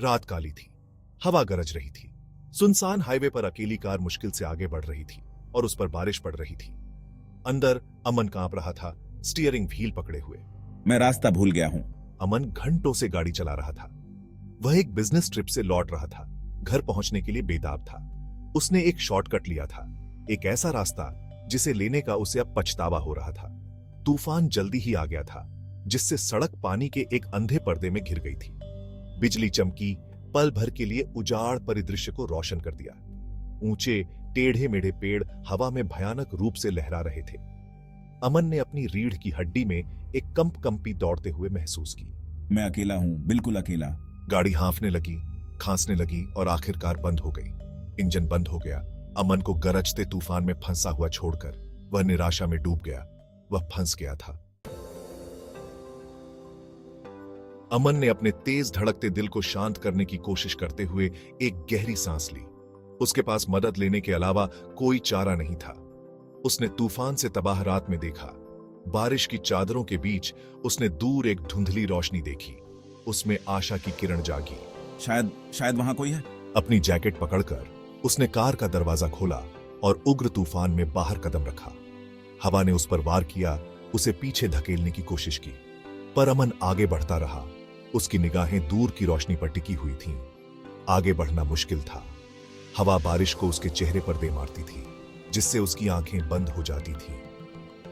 रात काली थी, हवा गरज रही थी। सुनसान हाईवे पर अकेली कार मुश्किल से आगे बढ़ रही थी और उस पर बारिश पड़ रही थी। अंदर अमन कांप रहा था, स्टीयरिंग व्हील पकड़े हुए। मैं रास्ता भूल गया हूं। अमन घंटों से गाड़ी चला रहा था। वह एक बिजनेस ट्रिप से लौट रहा था, घर पहुंचने के लिए बेताब था। उसने एक शॉर्टकट लिया था, एक ऐसा रास्ता जिसे लेने का उसे अब पछतावा हो रहा था। तूफान जल्दी ही आ गया था, जिससे सड़क पानी के एक अंधे पर्दे में घिर गई थी। बिजली चमकी, पल भर के लिए उजाड़ परिदृश्य को रोशन कर दिया। ऊंचे टेढ़े मेढ़े पेड़ हवा में भयानक रूप से लहरा रहे थे। अमन ने अपनी रीढ़ की हड्डी में एक कंपी दौड़ते हुए महसूस की। मैं अकेला हूं, बिल्कुल अकेला। गाड़ी हाँफने लगी, खांसने लगी और आखिरकार बंद हो गई। इंजन बंद हो गया। अमन को गरजते तूफान में फंसा हुआ छोड़कर वह निराशा में डूब गया। वह फंस गया था। अमन ने अपने तेज धड़कते दिल को शांत करने की कोशिश करते हुए एक गहरी सांस ली। उसके पास मदद लेने के अलावा कोई चारा नहीं था। उसने तूफान से तबाह रात में देखा। बारिश की चादरों के बीच उसने दूर एक धुंधली रोशनी देखी। उसमें आशा की किरण जागी। शायद वहां कोई है। अपनी जैकेट पकड़कर उसने कार का दरवाजा खोला और उग्र तूफान में बाहर कदम रखा। हवा ने उस पर वार किया, उसे पीछे धकेलने की कोशिश की, पर अमन आगे बढ़ता रहा। उसकी निगाहें दूर की रोशनी पर टिकी हुई थीं। आगे बढ़ना मुश्किल था। हवा बारिश को उसके चेहरे पर दे मारती थी, जिससे उसकी आंखें बंद हो जाती थीं।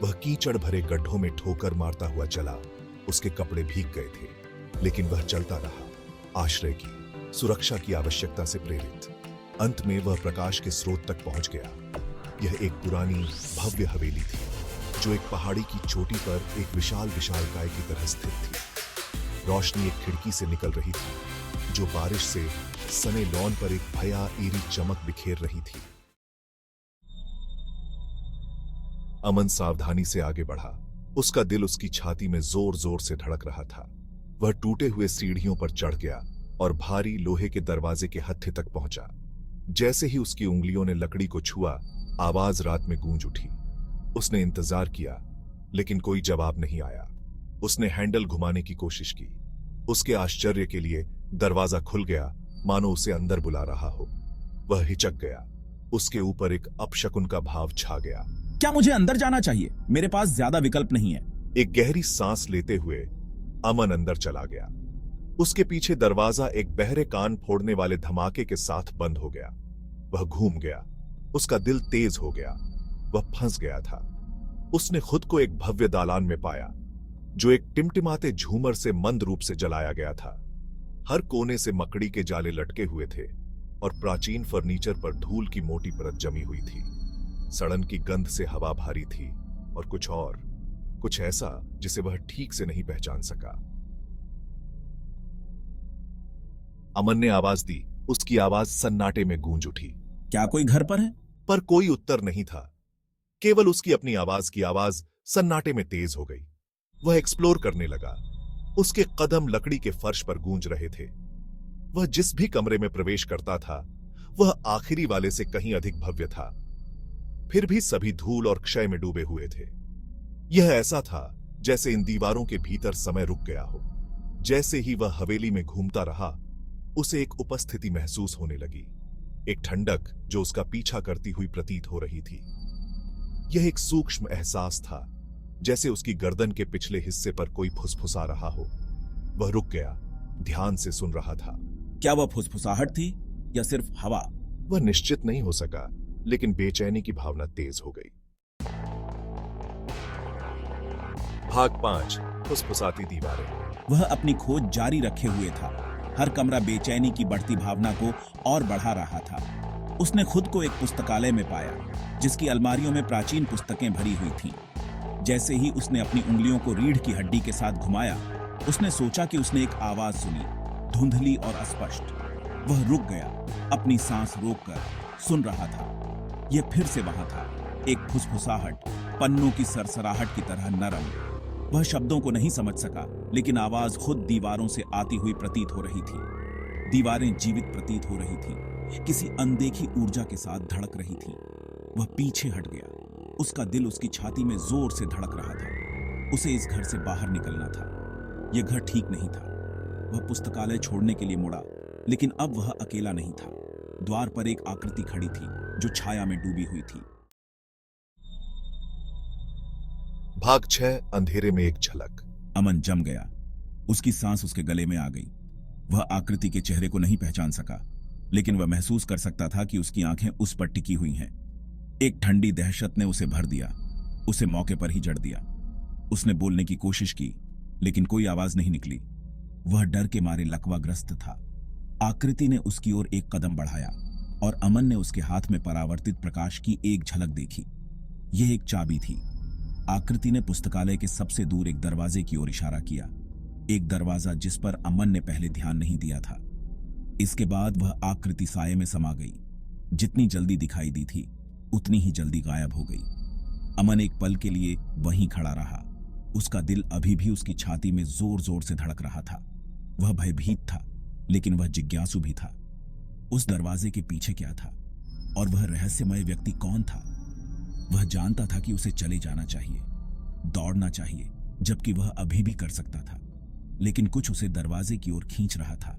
वह कीचड़ भरे गड्ढों में ठोकर मारता हुआ चला। उसके कपड़े भीग गए थे, लेकिन वह चलता रहा, आश्रय की, सुरक्षा की आवश्यकता से प्रेरित। अंत में वह प्रकाश के स्रोत तक पहुंच गया। यह एक पुरानी भव्य हवेली थी, जो एक पहाड़ी की चोटी पर एक विशालकाय की तरह स्थित थी। रोशनी एक खिड़की से निकल रही थी, जो बारिश से सने लॉन पर एक भयाईरी चमक बिखेर रही थी। अमन सावधानी से आगे बढ़ा। उसका दिल उसकी छाती में जोर जोर से धड़क रहा था। वह टूटे हुए सीढ़ियों पर चढ़ गया और भारी लोहे के दरवाजे के हत्थे तक पहुंचा। जैसे ही उसकी उंगलियों ने लकड़ी को छुआ, आवाज रात में गूंज उठी। उसने इंतजार किया, लेकिन कोई जवाब नहीं आया। उसने हैंडल घुमाने की कोशिश की। उसके आश्चर्य के लिए दरवाजा खुल गया, मानो उसे अंदर बुला रहा हो। वह हिचक गया। उसके ऊपर एक अपशकुन का भाव छा गया। क्या मुझे अंदर जाना चाहिए? मेरे पास ज्यादा विकल्प नहीं है। एक गहरी सांस लेते हुए अमन अंदर चला गया। उसके पीछे दरवाजा एक बहरे कान फोड़ने वाले धमाके के साथ बंद हो गया। वह घूम गया। उसका दिल तेज हो गया। वह फंस गया था। उसने खुद को एक भव्य दालान में पाया, जो एक टिमटिमाते झूमर से मंद रूप से जलाया गया था। हर कोने से मकड़ी के जाले लटके हुए थे और प्राचीन फर्नीचर पर धूल की मोटी परत जमी हुई थी। सड़न की गंध से हवा भारी थी और कुछ ऐसा जिसे वह ठीक से नहीं पहचान सका। अमन ने आवाज दी। उसकी आवाज सन्नाटे में गूंज उठी। क्या कोई घर पर है? पर कोई उत्तर नहीं था। केवल उसकी अपनी आवाज की आवाज सन्नाटे में तेज हो गई। वह एक्सप्लोर करने लगा। उसके कदम लकड़ी के फर्श पर गूंज रहे थे। वह जिस भी कमरे में प्रवेश करता था, वह आखिरी वाले से कहीं अधिक भव्य था। फिर भी सभी धूल और क्षय में डूबे हुए थे। यह ऐसा था जैसे इन दीवारों के भीतर समय रुक गया हो। जैसे ही वह हवेली में घूमता रहा, उसे एक उपस्थिति महसूस होने लगी, एक ठंडक जो उसका पीछा करती हुई प्रतीत हो रही थी। यह एक सूक्ष्म एहसास था, जैसे उसकी गर्दन के पिछले हिस्से पर कोई फुसफुसा रहा हो। वह रुक गया, ध्यान से सुन रहा था। क्या वह फुसफुसाहट थी या सिर्फ हवा? वह निश्चित नहीं हो सका, लेकिन बेचैनी की भावना तेज हो गई। भाग 5। फुसफुसाती दीवारें। वह अपनी खोज जारी रखे हुए था। हर कमरा बेचैनी की बढ़ती भावना को और बढ़ा रहा था। उसने खुद को एक पुस्तकालय में पाया, जिसकी अलमारियों में प्राचीन पुस्तकें भरी हुई थीं। जैसे ही उसने अपनी उंगलियों को रीढ़ की हड्डी के साथ घुमाया, उसने सोचा कि उसने एक आवाज सुनी, धुंधली और अस्पष्ट। वह रुक गया, अपनी सांस रोककर सुन रहा था। यह फिर से वहां था, एक फुसफुसाहट, पन्नों की सरसराहट की तरह नरम। वह शब्दों को नहीं समझ सका, लेकिन आवाज खुद दीवारों से आती हुई प्रतीत हो रही थी। दीवारें जीवित प्रतीत हो रही थीं, किसी अनदेखी ऊर्जा के साथ धड़क रही थीं। वह पीछे हट गया। उसका दिल उसकी छाती में जोर से धड़क रहा था। उसे इस घर से बाहर निकलना था। यह घर ठीक नहीं था। वह पुस्तकालय छोड़ने के लिए मुड़ा, लेकिन अब वह अकेला नहीं था। द्वार पर एक आकृति खड़ी थी जो छाया में डूबी हुई थी। भाग 6 अंधेरे में एक झलक। अमन जम गया। उसकी सांस उसके गले में आ गई। वह आकृति के चेहरे को नहीं पहचान सका, लेकिन वह महसूस कर सकता था कि उसकी आंखें उस पर टिकी हुई हैं। एक ठंडी दहशत ने उसे भर दिया, उसे मौके पर ही जड़ दिया। उसने बोलने की कोशिश की, लेकिन कोई आवाज नहीं निकली। वह डर के मारे लकवाग्रस्त था। आकृति ने उसकी ओर एक कदम बढ़ाया और अमन ने उसके हाथ में परावर्तित प्रकाश की एक झलक देखी। यह एक चाबी थी। आकृति ने पुस्तकालय के सबसे दूर एक दरवाजे की ओर इशारा किया, एक दरवाजा जिस पर अमन ने पहले ध्यान नहीं दिया था। इसके बाद वह आकृति साये में समा गई। जितनी जल्दी दिखाई दी थी, उतनी ही जल्दी गायब हो गई। अमन एक पल के लिए वहीं खड़ा रहा। उसका दिल अभी भी उसकी छाती में जोर जोर से धड़क रहा था। वह भयभीत था, लेकिन वह जिज्ञासु भी था। उस दरवाजे के पीछे क्या था, और वह रहस्यमय व्यक्ति कौन था? वह जानता था कि उसे चले जाना चाहिए, दौड़ना चाहिए, जबकि वह अभी भी कर सकता था, लेकिन कुछ उसे दरवाजे की ओर खींच रहा था।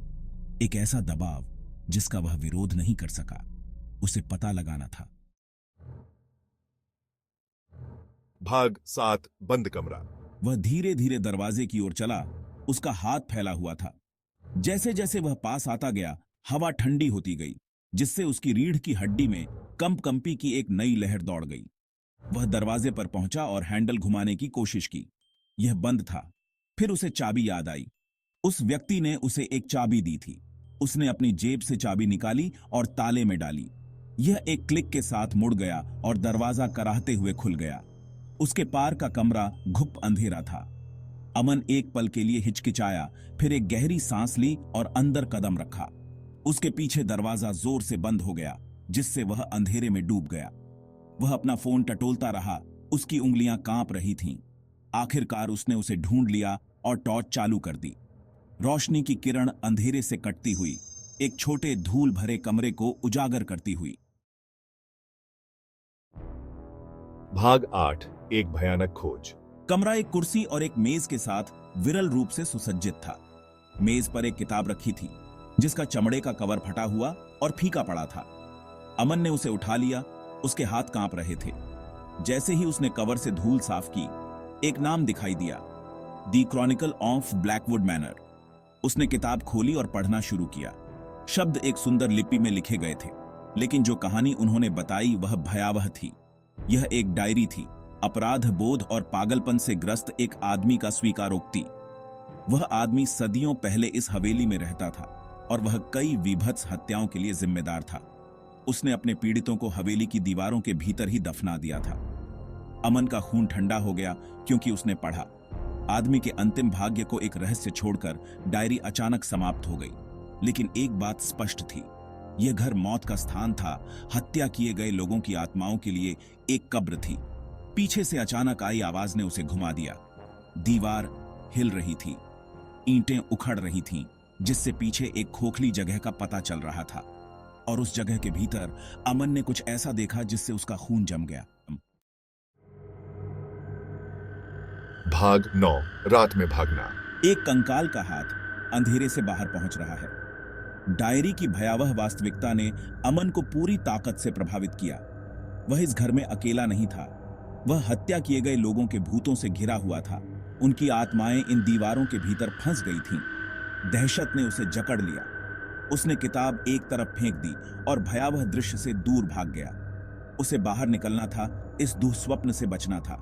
एक ऐसा दबाव जिसका वह विरोध नहीं कर सका। उसे पता लगाना था। भाग 7 बंद कमरा। वह धीरे धीरे दरवाजे की ओर चला। उसका हाथ फैला हुआ था। जैसे जैसे वह पास आता गया, हवा ठंडी होती गई, जिससे उसकी रीढ़ की हड्डी में कंपी की एक नई लहर दौड़ गई। वह दरवाजे पर पहुंचा और हैंडल घुमाने की कोशिश की। यह बंद था। फिर उसे चाबी याद आई। उस व्यक्ति ने उसे एक चाबी दी थी। उसने अपनी जेब से चाबी निकाली और ताले में डाली। यह एक क्लिक के साथ मुड़ गया और दरवाजा कराहते हुए खुल गया। उसके पार का कमरा घुप अंधेरा था। अमन एक पल के लिए हिचकिचाया, फिर एक गहरी सांस ली और अंदर कदम रखा। उसके पीछे दरवाजा जोर से बंद हो गया, जिससे वह अंधेरे में डूब गया। वह अपना फोन टटोलता रहा। उसकी उंगलियां कांप रही थीं। आखिरकार उसने उसे ढूंढ लिया और टॉर्च चालू कर दी। रोशनी की किरण अंधेरे से कटती हुई एक छोटे धूल भरे कमरे को उजागर करती हुई। भाग 8 एक भयानक खोज। कमरा एक कुर्सी और एक मेज के साथ विरल रूप से सुसज्जित था। मेज पर एक किताब रखी थी, जिसका चमड़े का कवर फटा हुआ और फीका पड़ा था। अमन ने उसे उठा लिया। उसके हाथ कांप रहे थे। जैसे ही उसने कवर से धूल साफ की, एक नाम दिखाई दिया, the Chronicle of Blackwood manner. उसने किताब खोली और पढ़ना शुरू किया। शब्द एक सुंदर लिपि में लिखे गए थे, लेकिन जो कहानी उन्होंने बताई वह भयावह थी। यह एक डायरी थी, अपराध बोध और पागलपन से ग्रस्त एक आदमी का स्वीकारोक्ति। वह आदमी सदियों पहले इस हवेली में रहता था और वह कई विभत्स हत्याओं के लिए जिम्मेदार था। उसने अपने पीड़ितों को हवेली की दीवारों के भीतर ही दफना दिया था। अमन का खून ठंडा हो गया क्योंकि उसने पढ़ा। आदमी के अंतिम भाग्य को एक रहस्य छोड़कर डायरी अचानक समाप्त हो गई। लेकिन एक बात स्पष्ट थी, यह घर मौत का स्थान था। हत्या किए गए लोगों की आत्माओं के लिए एक कब्र थी। पीछे से अचानक आई आवाज ने उसे घुमा दिया। दीवार हिल रही थी, ईंटें उखड़ रही थीं, जिससे पीछे एक खोखली जगह का पता चल रहा था। और उस जगह के भीतर अमन ने कुछ ऐसा देखा जिससे उसका खून जम गया। भाग 9 रात में भागना। एक कंकाल का हाथ अंधेरे से बाहर पहुंच रहा है। डायरी की भयावह वास्तविकता ने अमन को पूरी ताकत से प्रभावित किया। वह इस घर में अकेला नहीं था। वह हत्या किए गए लोगों के भूतों से घिरा हुआ था। उनकी आत्माएं इन दीवारों के भीतर फंस गई थीं। दहशत ने उसे जकड़ लिया। उसने किताब एक तरफ फेंक दी और भयावह दृश्य से दूर भाग गया। उसे बाहर निकलना था, इस दुःस्वप्न से बचना था।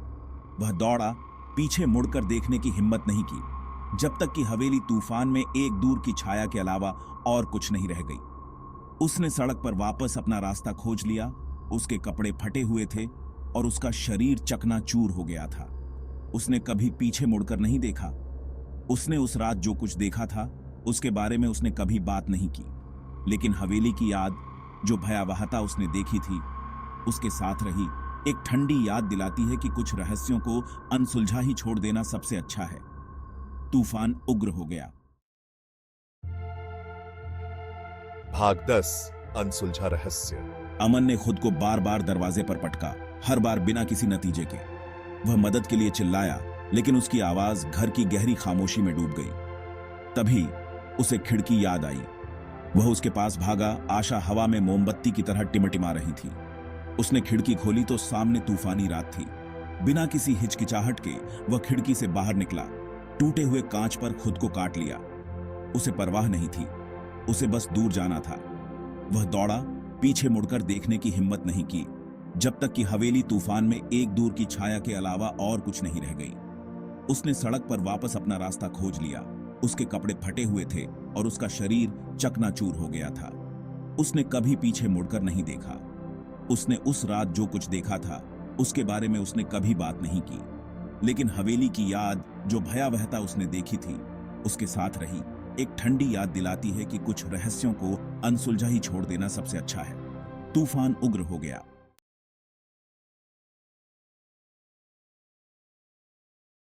वह दौड़ा, पीछे मुड़कर देखने की हिम्मत नहीं की, जब तक कि हवेली तूफान में एक दूर की छाया के अलावा और कुछ नहीं रह गई। उसने सड़क पर वापस अपना रास्ता खोज लिया। उसके कपड़े फटे हुए थे और उसका शरीर चकनाचूर हो गया था। उसने कभी पीछे मुड़कर नहीं देखा। उसने उस रात जो कुछ देखा था उसके बारे में उसने कभी बात नहीं की, लेकिन हवेली की याद, जो भयावहता उसने देखी थी, उसके साथ रही। एक ठंडी याद दिलाती है कि कुछ रहस्यों को अनसुलझा ही छोड़ देना सबसे अच्छा है। तूफान उग्र हो गया। भाग 10 अनसुलझा रहस्य। अमन ने खुद को बार बार दरवाजे पर पटका, हर बार बिना किसी नतीजे के। वह मदद के लिए चिल्लाया, लेकिन उसकी आवाज घर की गहरी खामोशी में डूब गई। तभी उसे खिड़की याद आई। वह उसके पास भागा। आशा हवा में मोमबत्ती की तरह टिमटिमा रही थी। उसने खिड़की खोली तो सामने तूफानी रात थी। बिना किसी हिचकिचाहट के वह खिड़की से बाहर निकला। टूटे हुए कांच पर खुद को काट लिया। उसे परवाह नहीं थी, उसे बस दूर जाना था। वह दौड़ा, पीछे मुड़कर देखने की हिम्मत नहीं की, जब तक कि हवेली तूफान में एक दूर की छाया के अलावा और कुछ नहीं रह गई। उसने सड़क पर वापस अपना रास्ता खोज लिया। उसके कपड़े फटे हुए थे और उसका शरीर चकनाचूर हो गया था। उसने कभी पीछे मुड़कर नहीं देखा। उसने उस रात जो कुछ देखा था उसके बारे में उसने कभी बात नहीं की, लेकिन हवेली की याद, जो भयावहता उसने देखी थी, उसके साथ रही। एक ठंडी याद दिलाती है कि कुछ रहस्यों को अनसुलझा ही छोड़ देना सबसे अच्छा है। तूफान उग्र हो गया।